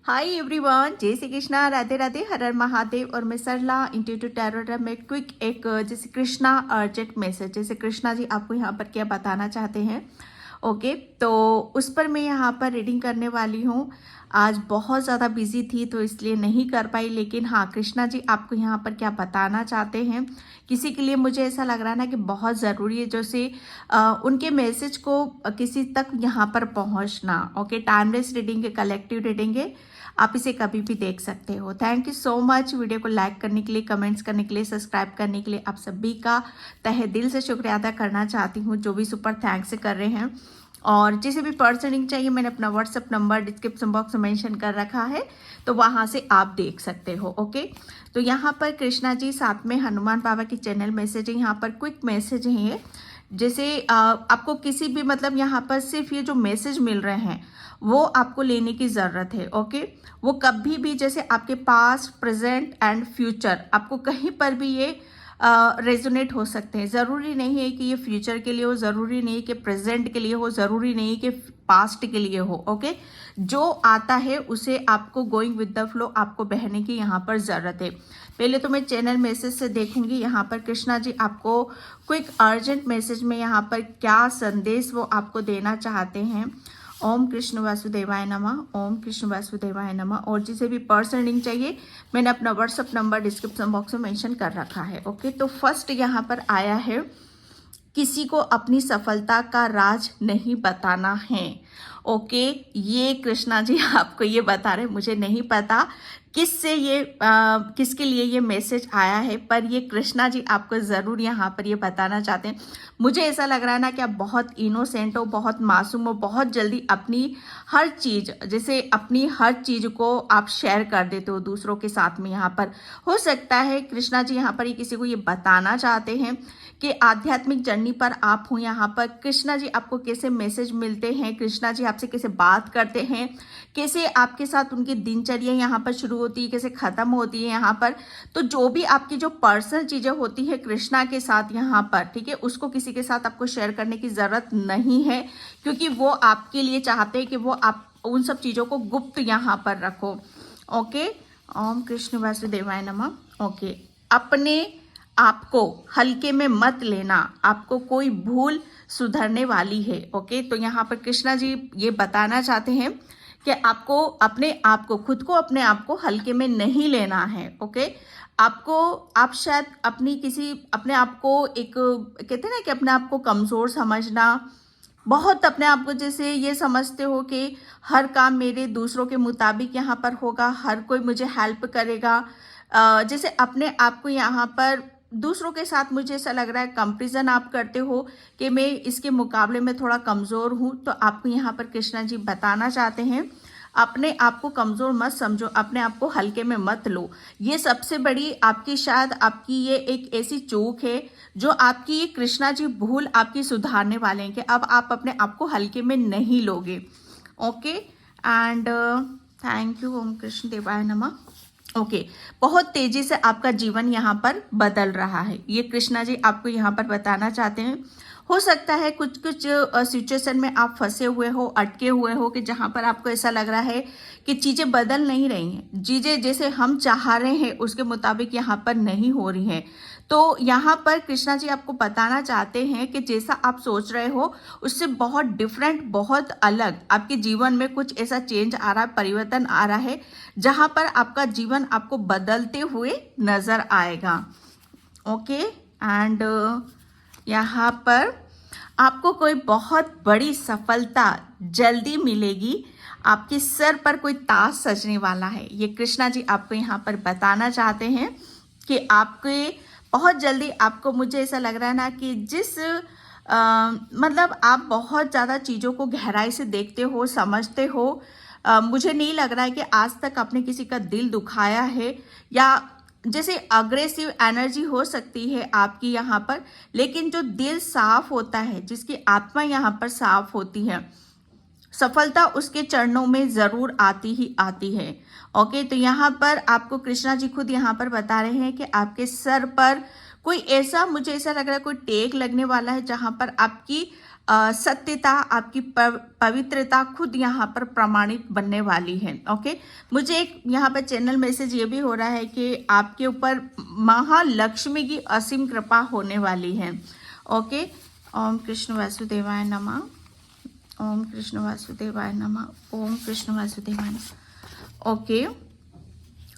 Hi everyone, जय श्री कृष्णा, राधे राधे, हर हर महादेव। और मैं सरला इंट्यूटिव टैरो में क्विक एक जैसे कृष्णा अर्जेंट मैसेज, जैसे कृष्णा जी आपको यहाँ पर क्या बताना चाहते हैं, ओके तो उस पर मैं यहाँ पर रीडिंग करने वाली हूँ। आज बहुत ज़्यादा बिजी थी तो इसलिए नहीं कर पाई, लेकिन हाँ, कृष्णा जी आपको यहाँ पर क्या बताना चाहते हैं किसी के लिए मुझे ऐसा लग रहा है ना कि बहुत ज़रूरी है, जैसे उनके मैसेज को किसी तक यहाँ पर पहुँचना। ओके, टाइमलेस रीडिंग है, कलेक्टिव रीडिंग है, आप इसे कभी भी देख सकते हो। Thank you so much video को लाइक करने के लिए, कमेंट्स करने के लिए, सब्सक्राइब करने के लिए। आप सभी का तहे दिल से शुक्रिया अदा करना चाहती हूँ जो भी सुपर थैंक्स कर रहे हैं। और जिसे भी पर्सनिंग चाहिए मैंने अपना व्हाट्सअप नंबर डिस्क्रिप्शन बॉक्स में मेंशन कर रखा है, तो वहाँ से आप देख सकते हो। ओके, तो यहाँ पर कृष्णा जी साथ में हनुमान बाबा की चैनल मैसेज है, यहाँ पर क्विक मैसेज है ये। जैसे आपको किसी भी मतलब यहाँ पर सिर्फ ये जो मैसेज मिल रहे हैं वो आपको लेने की ज़रूरत है। ओके, वो कभी भी जैसे आपके पास्ट, प्रेजेंट एंड फ्यूचर, आपको कहीं पर भी ये रेजोनेट हो सकते हैं। ज़रूरी नहीं है कि ये फ्यूचर के लिए हो, ज़रूरी नहीं है कि प्रेजेंट के लिए हो, ज़रूरी नहीं है कि पास्ट के लिए हो। ओके, जो आता है उसे आपको गोइंग विद द फ्लो आपको बहने की यहाँ पर ज़रूरत है। पहले तो मैं चैनल मैसेज से देखूंगी यहाँ पर कृष्णा जी आपको क्विक अर्जेंट मैसेज में यहाँ पर क्या संदेश वो आपको देना चाहते हैं। ओम कृष्ण वासुदेवाय नमः, ओम कृष्ण वासुदेवाय नमः। और जिसे भी पर्सनलिंग चाहिए मैंने अपना व्हाट्सअप नंबर डिस्क्रिप्शन बॉक्स में मेंशन कर रखा है। ओके, तो फर्स्ट यहाँ पर आया है, किसी को अपनी सफलता का राज नहीं बताना है। ओके, ये कृष्णा जी आपको ये बता रहे, मुझे नहीं पता किससे ये किसके लिए ये मैसेज आया है, पर ये कृष्णा जी आपको ज़रूर यहाँ पर ये बताना चाहते हैं। मुझे ऐसा लग रहा है ना कि आप बहुत इनोसेंट हो, बहुत मासूम हो, बहुत जल्दी अपनी हर चीज़, जैसे अपनी हर चीज़ को आप शेयर कर देते हो दूसरों के साथ में। यहाँ पर हो सकता है कृष्णा जी यहाँ पर ये किसी को ये बताना चाहते हैं कि आध्यात्मिक जर्नी पर आप हो। यहाँ पर कृष्णा जी आपको कैसे मैसेज मिलते हैं, कृष्णा जी आपसे कैसे बात करते हैं, कैसे आपके साथ उनकी दिनचर्या यहाँ पर शुरू होती है, कैसे खत्म होती है यहाँ पर। तो जो भी आपकी जो पर्सनल चीजें होती है कृष्णा के साथ यहाँ पर, ठीक है, उसको किसी के साथ आपको शेयर करने की जरूरत नहीं है, क्योंकि वो आपके लिए चाहते हैं कि वो आप उन सब चीजों को गुप्त यहाँ पर रखो। ओके, ओम कृष्ण वासुदेवाय नमः। ओके, अपने आपको हल्के में मत लेना, आपको कोई भूल सुधरने वाली है। ओके, तो यहाँ पर कृष्णा जी ये बताना चाहते हैं कि आपको अपने आप को, खुद को, अपने आप को हल्के में नहीं लेना है। ओके, आपको, आप शायद अपने आप को एक कहते हैं ना कि अपने आप को कमजोर समझना, बहुत अपने आप को जैसे ये समझते हो कि हर काम मेरे दूसरों के मुताबिक यहाँ पर होगा, हर कोई मुझे हेल्प करेगा। जैसे अपने आप को यहाँ पर दूसरों के साथ मुझे ऐसा लग रहा है कंपैरिजन आप करते हो कि मैं इसके मुकाबले में थोड़ा कमज़ोर हूँ। तो आपको यहाँ पर कृष्णा जी बताना चाहते हैं, अपने आप को कमज़ोर मत समझो, अपने आप को हल्के में मत लो। ये सबसे बड़ी आपकी, शायद आपकी ये एक ऐसी चूक है जो आपकी ये कृष्णा जी भूल आपकी सुधारने वाले हैं कि अब आप अपने आप को हल्के में नहीं लोगे। ओके, एंड थैंक यू, ओम कृष्ण देवाय नमः। ओके, बहुत तेजी से आपका जीवन यहाँ पर बदल रहा है, ये कृष्णा जी आपको यहाँ पर बताना चाहते हैं। हो सकता है कुछ कुछ सिचुएशन में आप फंसे हुए हो, अटके हुए हो, कि जहाँ पर आपको ऐसा लग रहा है कि चीज़ें बदल नहीं रही हैं, चीज़ें जैसे हम चाह रहे हैं उसके मुताबिक यहाँ पर नहीं हो रही हैं। तो यहाँ पर कृष्णा जी आपको बताना चाहते हैं कि जैसा आप सोच रहे हो उससे बहुत डिफरेंट, बहुत अलग आपके जीवन में कुछ ऐसा चेंज आ रहा है, परिवर्तन आ रहा है, जहाँ पर आपका जीवन आपको बदलते हुए नजर आएगा। ओके, एंड यहाँ पर आपको कोई बहुत बड़ी सफलता जल्दी मिलेगी, आपके सर पर कोई ताज सजने वाला है। ये कृष्णा जी आपको यहाँ पर बताना चाहते हैं कि आपके बहुत जल्दी, आपको, मुझे ऐसा लग रहा है ना कि जिस मतलब आप बहुत ज़्यादा चीज़ों को गहराई से देखते हो, समझते हो। मुझे नहीं लग रहा है कि आज तक आपने किसी का दिल दुखाया है, या जैसे अग्रेसिव एनर्जी हो सकती है आपकी यहाँ पर, लेकिन जो दिल साफ होता है, जिसकी आत्मा यहाँ पर साफ होती है, सफलता उसके चरणों में जरूर आती ही आती है। ओके, तो यहाँ पर आपको कृष्णा जी खुद यहाँ पर बता रहे हैं कि आपके सर पर कोई ऐसा, मुझे ऐसा लग रहा है कोई टेक लगने वाला है, जहाँ पर आपकी सत्यता, आपकी पवित्रता खुद यहाँ पर प्रमाणित बनने वाली है। ओके, मुझे एक यहाँ पर चैनल मैसेज ये भी हो रहा है कि आपके ऊपर महालक्ष्मी की असीम कृपा होने वाली है। ओके, ओम कृष्ण वासुदेवाय नमः, ओम कृष्ण वासुदेवाय नमः, ओम कृष्ण वासुदेवाय नमः। ओके,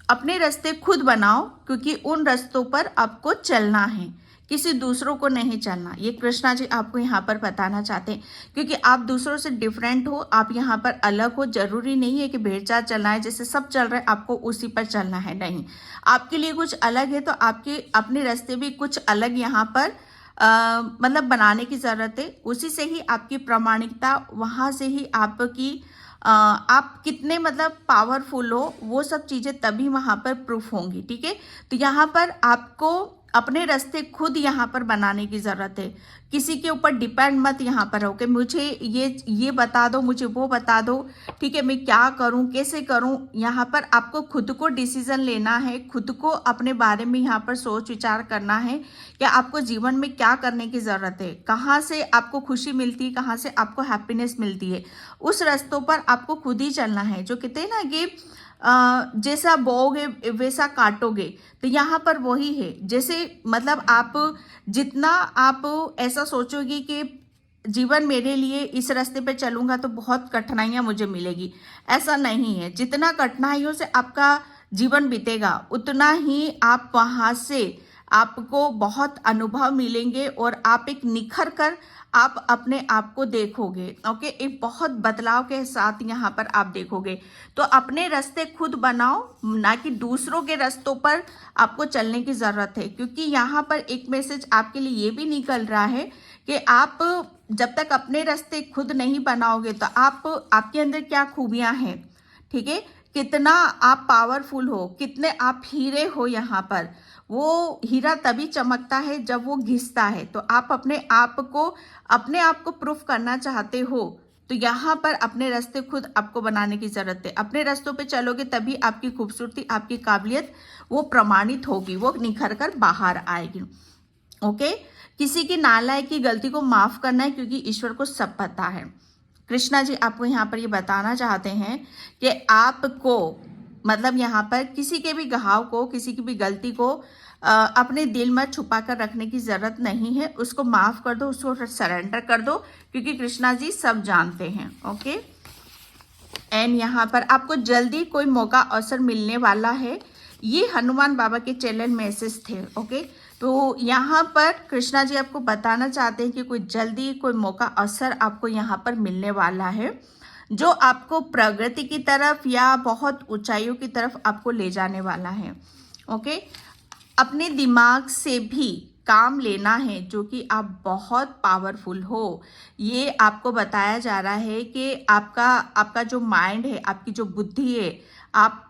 अपने रास्ते खुद बनाओ, क्योंकि उन रास्तों पर आपको चलना है, किसी दूसरों को नहीं चलना। ये कृष्णा जी आपको यहाँ पर बताना चाहते हैं, क्योंकि आप दूसरों से डिफरेंट हो, आप यहाँ पर अलग हो। जरूरी नहीं है कि भेड़-चाल चलना है, जैसे सब चल रहे हैं आपको उसी पर चलना है, नहीं। आपके लिए कुछ अलग है, तो आपके अपने रास्ते भी कुछ अलग यहाँ पर मतलब बनाने की ज़रूरत है। उसी से ही आपकी प्रामाणिकता, वहाँ से ही आपकी आप कितने मतलब पावरफुल हो, वो सब चीज़ें तभी वहाँ पर प्रूफ होंगी। ठीक है, तो यहाँ पर आपको अपने रास्ते खुद यहाँ पर बनाने की ज़रूरत है। किसी के ऊपर डिपेंड मत यहाँ पर हो कि मुझे ये बता दो, मुझे वो बता दो, ठीक है, मैं क्या करूँ, कैसे करूँ। यहाँ पर आपको खुद को डिसीजन लेना है, खुद को अपने बारे में यहाँ पर सोच विचार करना है कि आपको जीवन में क्या करने की ज़रूरत है, कहाँ से आपको खुशी मिलती है, कहाँ से आपको हैप्पीनेस मिलती है। उस रास्तों पर आपको खुद ही चलना है। जो कहते हैं ना कि जैसा बोओगे वैसा काटोगे, तो यहाँ पर वही है। जैसे मतलब आप जितना आप ऐसा सोचोगे कि जीवन मेरे लिए इस रास्ते पे चलूंगा तो बहुत कठिनाइयाँ मुझे मिलेगी, ऐसा नहीं है। जितना कठिनाइयों से आपका जीवन बीतेगा, उतना ही आप वहाँ से आपको बहुत अनुभव मिलेंगे और आप एक निखर कर आप अपने आप को देखोगे। ओके, एक बहुत बदलाव के साथ यहाँ पर आप देखोगे। तो अपने रास्ते खुद बनाओ, ना कि दूसरों के रास्तों पर आपको चलने की ज़रूरत है। क्योंकि यहाँ पर एक मैसेज आपके लिए ये भी निकल रहा है कि आप जब तक अपने रास्ते खुद नहीं बनाओगे तो आपके अंदर क्या खूबियाँ हैं, ठीक है, कितना आप पावरफुल हो, कितने आप हीरे हो। यहाँ पर वो हीरा तभी चमकता है जब वो घिसता है। तो आप अपने आप को प्रूफ करना चाहते हो, तो यहाँ पर अपने रास्ते खुद आपको बनाने की जरूरत है। अपने रास्तों पे चलोगे तभी आपकी खूबसूरती, आपकी काबिलियत वो प्रमाणित होगी, वो निखर कर बाहर आएगी। ओके, किसी की नालायक की गलती को माफ करना है, क्योंकि ईश्वर को सब पता है। कृष्णा जी आपको यहाँ पर ये बताना चाहते हैं कि आपको मतलब यहाँ पर किसी के भी घाव को, किसी की भी गलती को अपने दिल में छुपा कर रखने की जरूरत नहीं है। उसको माफ कर दो, उसको सरेंडर कर दो, क्योंकि कृष्णा जी सब जानते हैं। ओके, एंड यहाँ पर आपको जल्दी कोई मौका अवसर मिलने वाला है। ये हनुमान बाबा के चैनल मैसेज थे। ओके, तो यहाँ पर कृष्णा जी आपको बताना चाहते हैं कि कोई जल्दी कोई मौका अवसर आपको यहाँ पर मिलने वाला है, जो आपको प्रगति की तरफ या बहुत ऊंचाइयों की तरफ आपको ले जाने वाला है। ओके, अपने दिमाग से भी काम लेना है, जो कि आप बहुत पावरफुल हो। ये आपको बताया जा रहा है कि आपका जो माइंड है, आपकी जो बुद्धि है, आप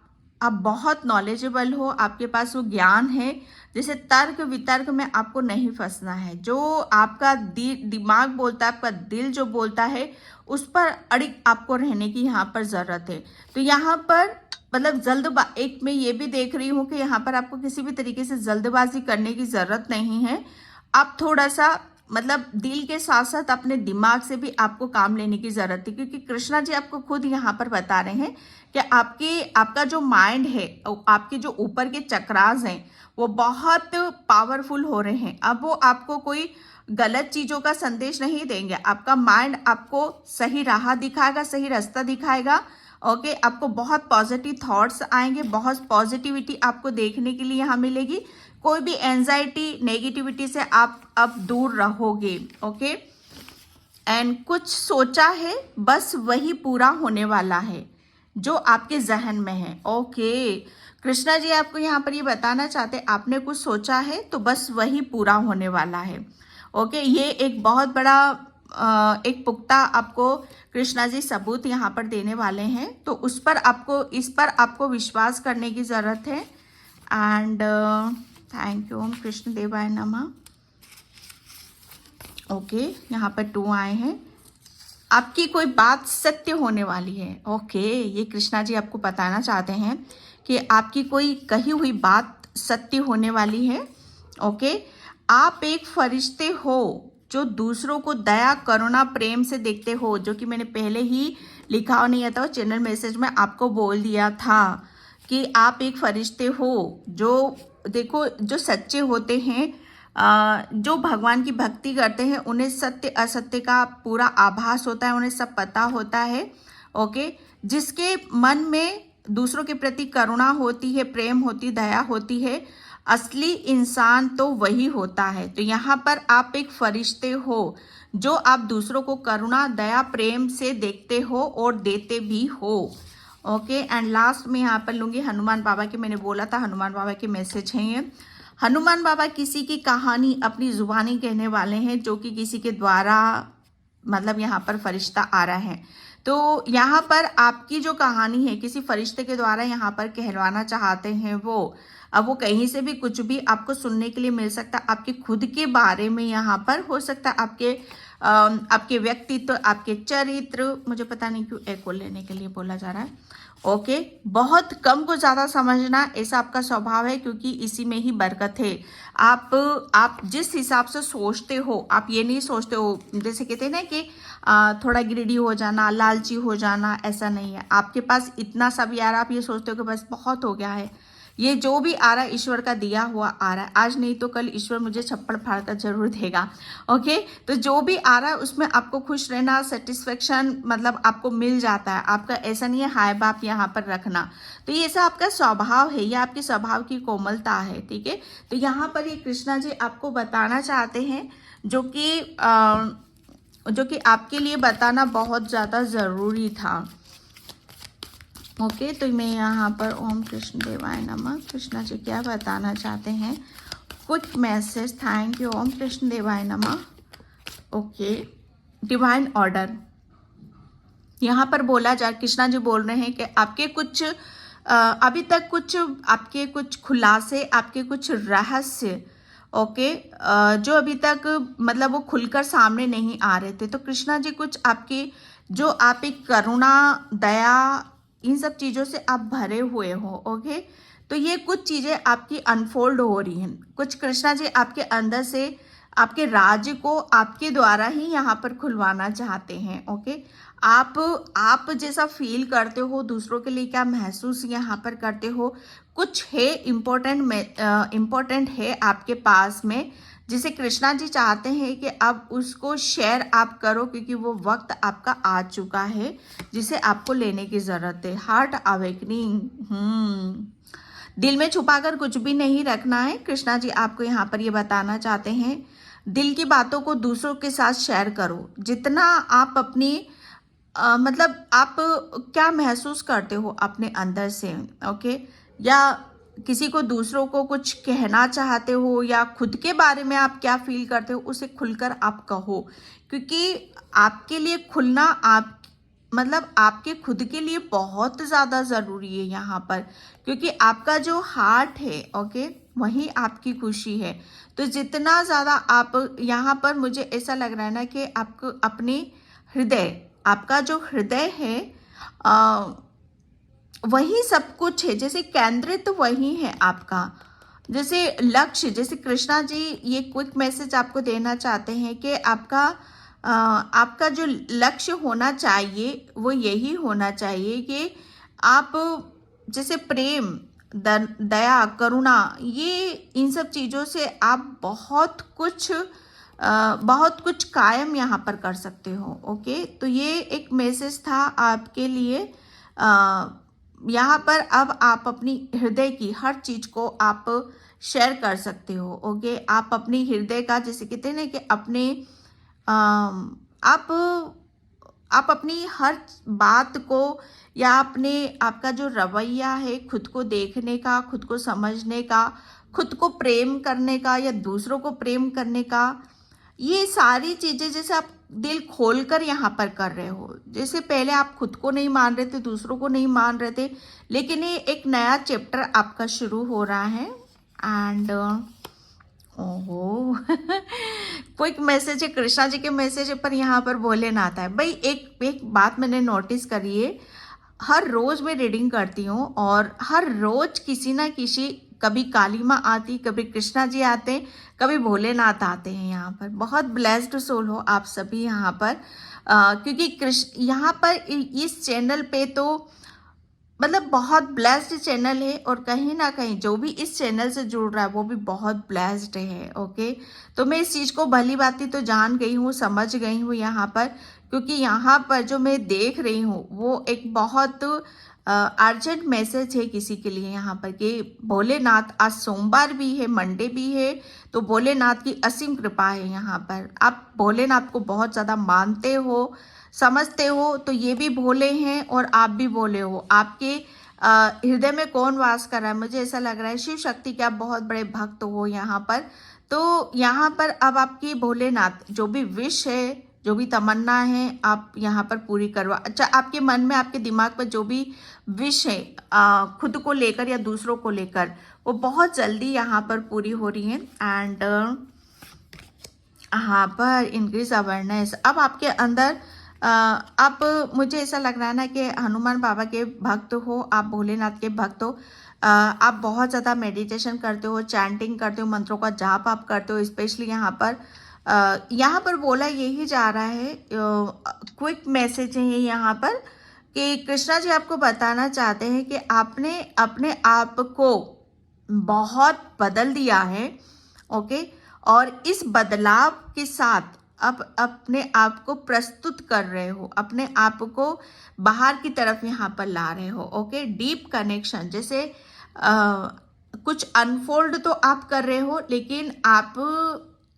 बहुत नॉलेजेबल हो, आपके पास वो ज्ञान है। जैसे तर्क वितर्क में आपको नहीं फंसना है। जो आपका दिमाग बोलता है, आपका दिल जो बोलता है, उस पर अड़िग आपको रहने की यहाँ पर ज़रूरत है। तो यहाँ पर मतलब एक मैं ये भी देख रही हूँ कि यहाँ पर आपको किसी भी तरीके से जल्दबाजी करने की ज़रूरत नहीं है। आप थोड़ा सा मतलब दिल के साथ साथ अपने दिमाग से भी आपको काम लेने की ज़रूरत है, क्योंकि कृष्णा जी आपको खुद यहाँ पर बता रहे हैं कि आपका जो माइंड है, आपके जो ऊपर के चक्रास हैं, वो बहुत पावरफुल हो रहे हैं। अब वो आपको कोई गलत चीज़ों का संदेश नहीं देंगे। आपका माइंड आपको सही राह दिखाएगा, सही रास्ता दिखाएगा। ओके, आपको बहुत पॉजिटिव थॉट्स आएंगे, बहुत पॉजिटिविटी आपको देखने के लिए यहाँ मिलेगी। कोई भी एंजाइटी, नेगेटिविटी से आप अब दूर रहोगे। ओके, एंड कुछ सोचा है, बस वही पूरा होने वाला है जो आपके जहन में है। ओके, कृष्णा जी आपको यहाँ पर ये बताना चाहते हैं, आपने कुछ सोचा है तो बस वही पूरा होने वाला है। ओके, ये एक बहुत बड़ा एक पुख्ता आपको कृष्णा जी सबूत यहाँ पर देने वाले हैं। तो इस पर आपको विश्वास करने की ज़रूरत है। एंड थैंक यू, ओम कृष्ण देवाय नमः। ओके, यहाँ पर 2 आए हैं। आपकी कोई बात सत्य होने वाली है। ओके, ये कृष्णा जी आपको बताना चाहते हैं कि आपकी कोई कही हुई बात सत्य होने वाली है। ओके, आप एक फरिश्ते हो जो दूसरों को दया करुणा प्रेम से देखते हो, जो कि मैंने पहले ही लिखा हो नहीं था, चैनल मैसेज में आपको बोल दिया था कि आप एक फरिश्ते हो जो देखो जो सच्चे होते हैं, जो भगवान की भक्ति करते हैं, उन्हें सत्य असत्य का पूरा आभास होता है, उन्हें सब पता होता है। ओके, जिसके मन में दूसरों के प्रति करुणा होती है, प्रेम होती, दया होती है, असली इंसान तो वही होता है। तो यहाँ पर आप एक फरिश्ते हो जो आप दूसरों को करुणा दया प्रेम से देखते हो और देते भी हो। ओके, एंड लास्ट में यहाँ पर लूँगी हनुमान बाबा के, मैंने बोला था हनुमान बाबा के मैसेज हैं ये। हनुमान बाबा किसी की कहानी अपनी जुबानी कहने वाले हैं, जो कि किसी के द्वारा मतलब यहाँ पर फरिश्ता आ रहा है। तो यहाँ पर आपकी जो कहानी है किसी फरिश्ते के द्वारा यहाँ पर कहलवाना चाहते हैं वो, अब वो कहीं से भी कुछ भी आपको सुनने के लिए मिल सकता है। आपके खुद के बारे में यहाँ पर हो सकता है, आपके व्यक्तित्व, आपके चरित्र, मुझे पता नहीं क्यों एको लेने के लिए बोला जा रहा है। ओके, बहुत कम को ज़्यादा समझना, ऐसा आपका स्वभाव है, क्योंकि इसी में ही बरकत है। आप जिस हिसाब से सोचते हो, आप ये नहीं सोचते हो, जैसे कहते हैं ना कि थोड़ा ग्रीडी हो जाना, लालची हो जाना, ऐसा नहीं है। आपके पास इतना सब यार, आप ये सोचते हो कि बस बहुत हो गया है, ये जो भी आ रहा है ईश्वर का दिया हुआ आ रहा है, आज नहीं तो कल ईश्वर मुझे छप्पड़ फाड़कर जरूर देगा। ओके, तो जो भी आ रहा है उसमें आपको खुश रहना, सेटिस्फेक्शन मतलब आपको मिल जाता है। आपका ऐसा नहीं है हाय बाप यहाँ पर रखना, तो ये सब आपका स्वभाव है, ये आपके स्वभाव की कोमलता है। ठीक है, तो यहाँ पर ये कृष्णा जी आपको बताना चाहते हैं, जो कि आपके लिए बताना बहुत ज़्यादा ज़रूरी था। ओके, तो मैं यहाँ पर ओम कृष्ण देवाय नमः, कृष्णा जी क्या बताना चाहते हैं, क्विक मैसेज। थैंक यू, ओम कृष्ण देवाय नमः। ओके, डिवाइन ऑर्डर यहाँ पर बोला जा, कृष्णा जी बोल रहे हैं कि आपके कुछ अभी तक कुछ आपके कुछ खुलासे, आपके कुछ रहस्य, ओके, जो अभी तक मतलब वो खुलकर सामने नहीं आ रहे थे। तो कृष्णा जी कुछ आपके जो आप एक करुणा दया इन सब चीज़ों से आप भरे हुए हो। ओके, तो ये कुछ चीज़ें आपकी अनफोल्ड हो रही हैं। कुछ कृष्णा जी आपके अंदर से आपके राज्य को आपके द्वारा ही यहाँ पर खुलवाना चाहते हैं। ओके, आप जैसा फील करते हो, दूसरों के लिए क्या महसूस यहाँ पर करते हो, कुछ है इम्पोर्टेंट है आपके पास में, जिसे कृष्णा जी चाहते हैं कि अब उसको शेयर आप करो, क्योंकि वो वक्त आपका आ चुका है जिसे आपको लेने की ज़रूरत है। हार्ट अवेकनिंग, दिल में छुपाकर कुछ भी नहीं रखना है। कृष्णा जी आपको यहाँ पर ये बताना चाहते हैं, दिल की बातों को दूसरों के साथ शेयर करो। जितना आप अपनी मतलब आप क्या महसूस करते हो अपने अंदर से, ओके, या किसी को दूसरों को कुछ कहना चाहते हो, या खुद के बारे में आप क्या फील करते हो, उसे खुलकर आप कहो, क्योंकि आपके लिए खुलना मतलब आपके खुद के लिए बहुत ज़्यादा ज़रूरी है यहाँ पर, क्योंकि आपका जो हार्ट है, ओके, वही आपकी खुशी है। तो जितना ज़्यादा आप यहाँ पर, मुझे ऐसा लग रहा है ना कि आपको अपने हृदय, आपका जो हृदय है वही सब कुछ है, जैसे केंद्रित वही है आपका, जैसे लक्ष्य, जैसे कृष्णा जी ये क्विक मैसेज आपको देना चाहते हैं कि आपका जो लक्ष्य होना चाहिए वो यही होना चाहिए कि आप जैसे प्रेम दया करुणा, ये इन सब चीज़ों से आप बहुत कुछ कायम यहाँ पर कर सकते हो। ओके, तो ये एक मैसेज था आपके लिए। यहाँ पर अब आप अपनी हृदय की हर चीज़ को आप शेयर कर सकते हो। ओके, आप अपनी हृदय का, जैसे कहते हैं ना कि अपने आप अपनी हर बात को, या आपका जो रवैया है खुद को देखने का, खुद को समझने का, खुद को प्रेम करने का या दूसरों को प्रेम करने का, ये सारी चीज़ें जैसे आप दिल खोलकर यहाँ पर कर रहे हो। जैसे पहले आप खुद को नहीं मान रहे थे, दूसरों को नहीं मान रहे थे, लेकिन ये एक नया चैप्टर आपका शुरू हो रहा है। एंड ओहो क्विक मैसेज है, कृष्णा जी के मैसेज पर यहाँ पर भोलेनाथ है। भाई एक बात मैंने नोटिस करी है, हर रोज़ मैं रीडिंग करती हूँ और हर रोज़ किसी ना किसी कभी काली माँ आती, कभी कृष्णा जी आते हैं, कभी भोलेनाथ आते हैं यहाँ पर। बहुत ब्लेस्ड सोल हो आप सभी यहाँ पर, क्योंकि कृष्ण यहाँ पर इस चैनल पे तो मतलब बहुत ब्लेस्ड चैनल है, और कहीं ना कहीं जो भी इस चैनल से जुड़ रहा है वो भी बहुत ब्लेस्ड है। ओके, तो मैं इस चीज़ को भली बाती तो जान गई हूँ, समझ गई हूँ यहाँ पर, क्योंकि यहाँ पर जो मैं देख रही हूँ वो एक बहुत अर्जेंट मैसेज है किसी के लिए यहाँ पर कि भोलेनाथ, आज सोमवार भी है, मंडे भी है, तो भोलेनाथ की असीम कृपा है यहाँ पर। आप भोलेनाथ को बहुत ज़्यादा मानते हो, समझते हो, तो ये भी भोले हैं और आप भी भोले हो। आपके हृदय में कौन वास कर रहा है? मुझे ऐसा लग रहा है शिव शक्ति के आप बहुत बड़े भक्त हो यहाँ पर। तो यहाँ पर अब आपकी भोलेनाथ जो भी विश है, जो भी तमन्ना है, आप यहाँ पर पूरी करवा। अच्छा, आपके मन में, आपके दिमाग में जो भी विश है खुद को लेकर या दूसरों को लेकर, वो बहुत जल्दी यहाँ पर पूरी हो रही है। एंड यहाँ पर इंक्रीज अवेयरनेस अब आपके अंदर। आप, मुझे ऐसा लग रहा है ना कि हनुमान बाबा के भक्त हो, आप भोलेनाथ के भक्त हो, आप बहुत ज़्यादा मेडिटेशन करते हो, चैंटिंग करते हो, मंत्रों का जाप आप करते हो। स्पेशली यहाँ पर बोला यही जा रहा है, क्विक मैसेज है ये यहाँ पर, कि कृष्णा जी आपको बताना चाहते हैं कि आपने अपने आप को बहुत बदल दिया है। ओके, और इस बदलाव के साथ अब अपने आप को प्रस्तुत कर रहे हो, अपने आप को बाहर की तरफ यहाँ पर ला रहे हो। ओके, डीप कनेक्शन, जैसे कुछ अनफोल्ड तो आप कर रहे हो, लेकिन आप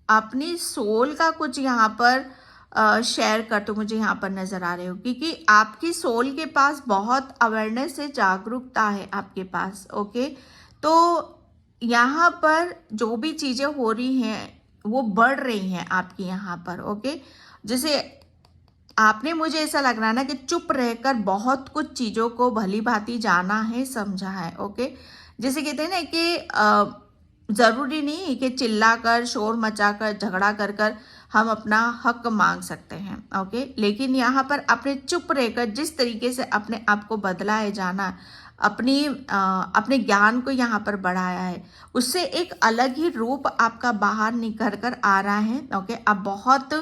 अपनी सोल का कुछ यहाँ पर शेयर करते हो, मुझे यहाँ पर नजर आ रहे हो, क्योंकि आपकी सोल के पास बहुत अवेयरनेस है, जागरूकता है आपके पास। ओके, तो यहाँ पर जो भी चीजें हो रही हैं वो बढ़ रही हैं आपकी यहाँ पर। ओके, जैसे आपने, मुझे ऐसा लग रहा है ना कि चुप रहकर बहुत कुछ चीजों को भली भांति जाना है, समझा है। ओके, जैसे कहते हैं ना कि जरूरी नहीं कि चिल्लाकर, शोर मचाकर, झगड़ा कर कर हम अपना हक मांग सकते हैं। ओके, लेकिन यहाँ पर आपने चुप रहकर जिस तरीके से अपने आप को बदला है, जाना, अपने ज्ञान को यहाँ पर बढ़ाया है, उससे एक अलग ही रूप आपका बाहर निखर कर आ रहा है। ओके, आप बहुत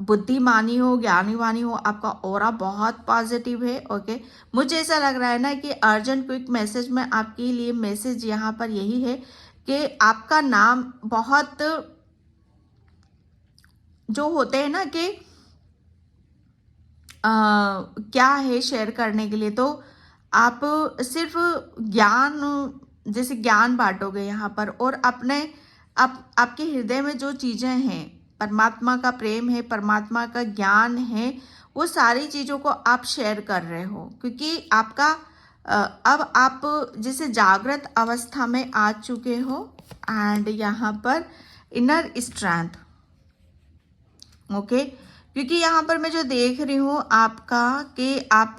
बुद्धिमानी हो, ज्ञानीवानी हो, आपका ऑरा बहुत पॉजिटिव है। ओके, मुझे ऐसा लग रहा है ना कि अर्जेंट क्विक मैसेज में आपके लिए मैसेज यहाँ पर यही है कि आपका नाम बहुत, जो होते हैं ना कि क्या है शेयर करने के लिए, तो आप सिर्फ ज्ञान, जैसे ज्ञान बांटोगे यहाँ पर, और आपके हृदय में जो चीजें हैं, परमात्मा का प्रेम है, परमात्मा का ज्ञान है, वो सारी चीजों को आप शेयर कर रहे हो, क्योंकि आपका अब आप जैसे जागृत अवस्था में आ चुके हो। एंड यहाँ पर इनर स्ट्रेंथ। ओके, क्योंकि यहाँ पर मैं जो देख रही हूँ आपका, कि आप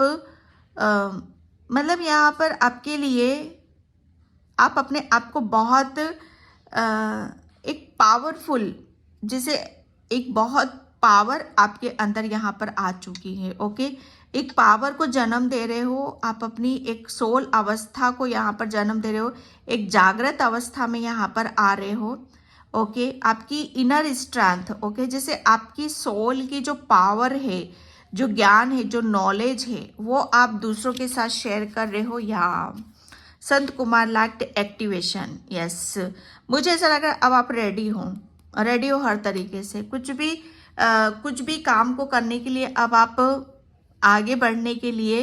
मतलब यहाँ पर आपके लिए, आप अपने आप को बहुत एक पावरफुल, जैसे एक बहुत पावर आपके अंदर यहाँ पर आ चुकी है। ओके, एक पावर को जन्म दे रहे हो आप, अपनी एक सोल अवस्था को यहाँ पर जन्म दे रहे हो, एक जागृत अवस्था में यहाँ पर आ रहे हो। ओके, आपकी इनर स्ट्रेंथ। ओके, जैसे आपकी सोल की जो पावर है, जो ज्ञान है, जो नॉलेज है, वो आप दूसरों के साथ शेयर कर रहे हो। या Sant Kumar light activation, yes, मुझे ऐसा लग रहा है अब आप रेडी हो हर तरीके से, कुछ भी काम को करने के लिए, अब आप आगे बढ़ने के लिए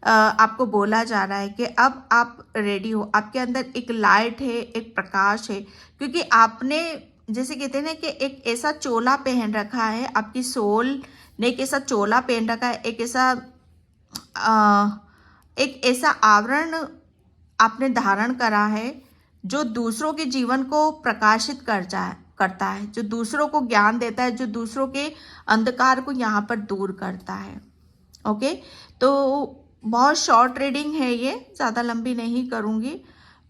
आपको बोला जा रहा है कि अब आप रेडी हो। आपके अंदर एक लाइट है, एक प्रकाश है, क्योंकि आपने, जैसे कहते हैं ना कि एक ऐसा चोला पहन रखा है, आपकी सोल ने एक ऐसा चोला पहन रखा है, एक ऐसा आवरण आपने धारण करा है जो दूसरों के जीवन को प्रकाशित करता है, जो दूसरों को ज्ञान देता है, जो दूसरों के अंधकार को यहाँ पर दूर करता है। ओके, तो बहुत शॉर्ट रीडिंग है ये, ज़्यादा लंबी नहीं करूँगी।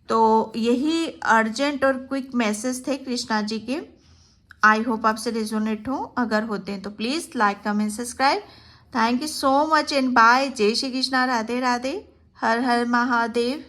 तो यही अर्जेंट और क्विक मैसेज थे कृष्णा जी के। आई होप आपसे रेजोनेट हो, अगर होते हैं तो please like, comment, subscribe. Thank you so much and bye. जय श्री कृष्णा, राधे राधे, हर हर महादेव।